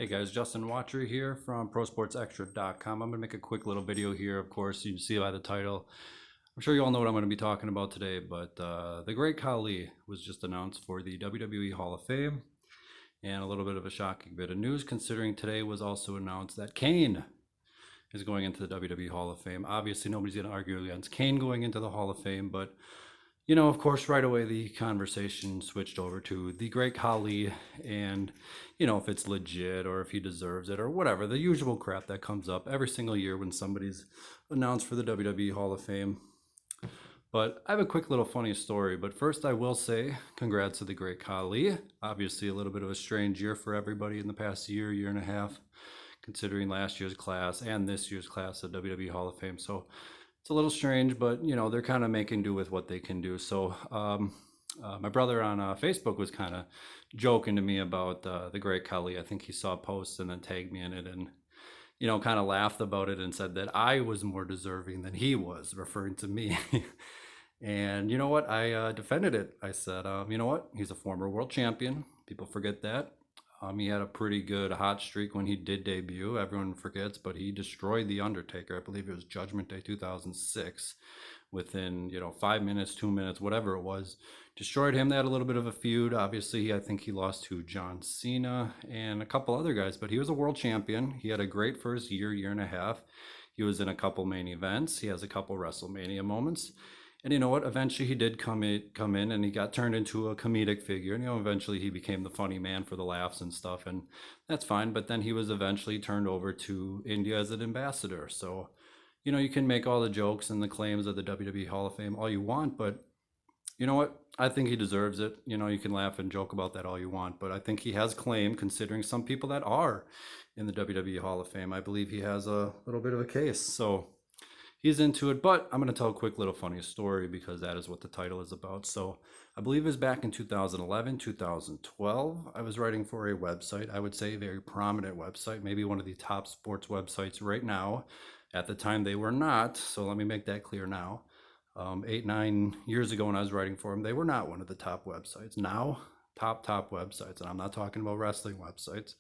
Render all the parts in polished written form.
Hey guys, Justin Watcher here from ProSportsExtra.com. I'm going to make a quick little video here. Of course, you can see by the title. I'm sure you all know what I'm going to be talking about today, but the Great Khali was just announced for the WWE Hall of Fame. And a little bit of a shocking bit of news considering today was also announced that Kane is going into the WWE Hall of Fame. Obviously, nobody's going to argue against Kane going into the Hall of Fame, but of course, right away the conversation switched over to the Great Khali and, if it's legit or if he deserves it or whatever, the usual crap that comes up every single year when somebody's announced for the WWE Hall of Fame. But I have a quick little funny story. But first, I will say congrats to the Great Khali. Obviously, a little bit of a strange year for everybody in the past year and a half, considering last year's class and this year's class of WWE Hall of Fame. So it's a little strange, but they're kind of making do with what they can do. So my brother on Facebook was kind of joking to me about the Great Khali. I think he saw a post and then tagged me in it and kind of laughed about it and said that I was more deserving than he was, referring to me. And you know what? I defended it. I said, you know what? He's a former world champion. People forget that. He had a pretty good hot streak when he did debut. Everyone forgets, but he destroyed The Undertaker. I believe it was Judgment Day 2006 within, 5 minutes, 2 minutes, whatever it was. Destroyed him. They had a little bit of a feud. Obviously, I think he lost to John Cena and a couple other guys, but he was a world champion. He had a great first year and a half. He was in a couple main events. He has a couple WrestleMania moments. And you know what? Eventually he did come in and he got turned into a comedic figure. And, eventually he became the funny man for the laughs and stuff. And that's fine. But then he was eventually turned over to India as an ambassador. So, you can make all the jokes and the claims of the WWE Hall of Fame all you want. But you know what? I think he deserves it. You can laugh and joke about that all you want. But I think he has claim considering some people that are in the WWE Hall of Fame. I believe he has a little bit of a case. So he's into it, but I'm going to tell a quick little funny story because that is what the title is about. So I believe it was back in 2011, 2012. I was writing for a website, I would say a very prominent website, maybe one of the top sports websites right now. At the time, they were not. So let me make that clear now. 8-9 years ago when I was writing for them, they were not one of the top websites. Now, top websites. And I'm not talking about wrestling websites.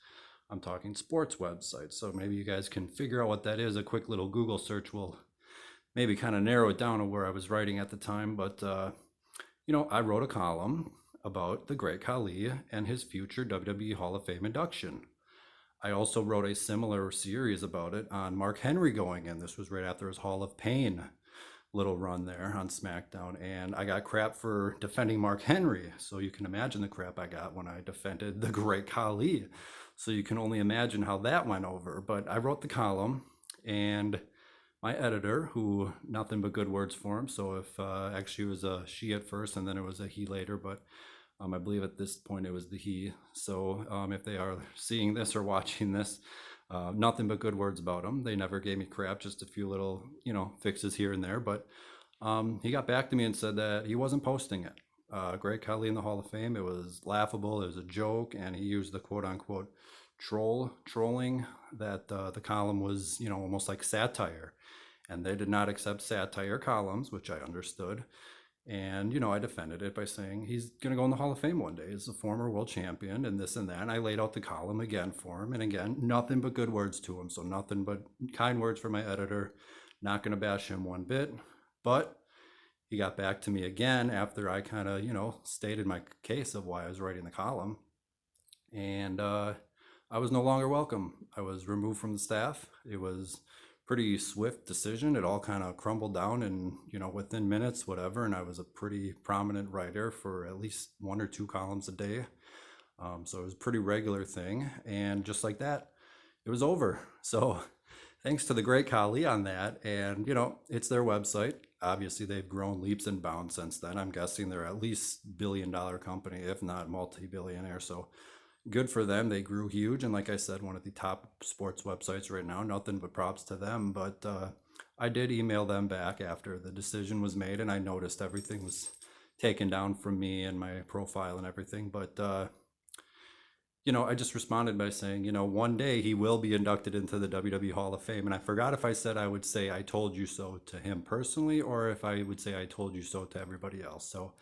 I'm talking sports websites. So maybe you guys can figure out what that is. A quick little Google search will maybe kind of narrow it down to where I was writing at the time. But, I wrote a column about the Great Khali and his future WWE Hall of Fame induction. I also wrote a similar series about it on Mark Henry going in. This was right after his Hall of Pain little run there on SmackDown. And I got crap for defending Mark Henry. So you can imagine the crap I got when I defended the Great Khali. So you can only imagine how that went over. But I wrote the column and my editor, who nothing but good words for him. So if actually it was a she at first and then it was a he later, but I believe at this point it was the he. So if they are seeing this or watching this, nothing but good words about him. They never gave me crap, just a few little, fixes here and there. But he got back to me and said that he wasn't posting it. Great Khali in the Hall of Fame, it was laughable, it was a joke, and he used the quote unquote trolling that the column was, almost like satire. And they did not accept satire columns, which I understood. And, I defended it by saying he's going to go in the Hall of Fame one day. He's a former world champion and this and that. And I laid out the column again for him. And again, nothing but good words to him. So nothing but kind words for my editor. Not going to bash him one bit. But he got back to me again after I kind of, stated my case of why I was writing the column. And I was no longer welcome. I was removed from the staff. It was pretty swift decision. It all kind of crumbled down in, within minutes, whatever. And I was a pretty prominent writer for at least 1 or 2 columns a day. So it was a pretty regular thing. And just like that, it was over. So thanks to the Great Khali on that. And, it's their website. Obviously, they've grown leaps and bounds since then. I'm guessing they're at least billion-dollar company, if not multi-billionaire. So good for them. They grew huge. And like I said, one of the top sports websites right now, nothing but props to them. But I did email them back after the decision was made and I noticed everything was taken down from me and my profile and everything. But, I just responded by saying, one day he will be inducted into the WWE Hall of Fame. And I forgot if I said I would say I told you so to him personally or if I would say I told you so to everybody else. So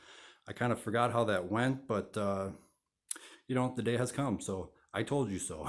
I kind of forgot how that went, but the day has come. So I told you so.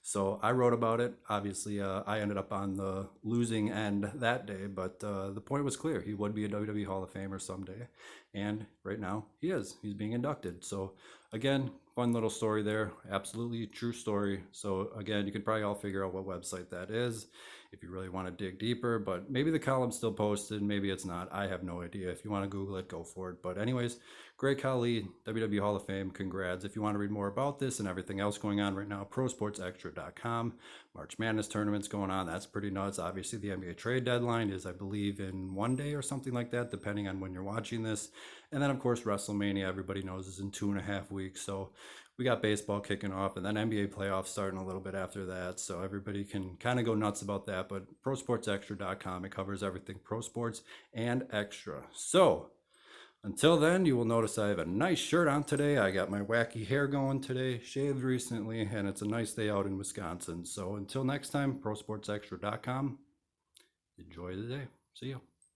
So I wrote about it. Obviously, I ended up on the losing end that day, but the point was clear. He would be a WWE Hall of Famer someday. And right now, he is. He's being inducted. So, again, fun little story there. Absolutely true story. So, again, you can probably all figure out what website that is if you really want to dig deeper. But maybe the column's still posted. Maybe it's not. I have no idea. If you want to Google it, go for it. But, anyways, Great Khali, WWE Hall of Fame, congrats. If you want to read more about this and everything else going on right now, prosportsextra.com. March Madness tournament's going on. That's pretty nuts. Obviously, the NBA trade deadline is, I believe, in 1 day or something like that, depending on when you're watching this. And then, of course, WrestleMania, everybody knows, is in 2.5 weeks. So we got baseball kicking off, and then NBA playoffs starting a little bit after that. So everybody can kind of go nuts about that. But prosportsextra.com, it covers everything pro sports and extra. So until then, you will notice I have a nice shirt on today. I got my wacky hair going today, shaved recently, and it's a nice day out in Wisconsin. So until next time, prosportsextra.com. Enjoy the day. See you.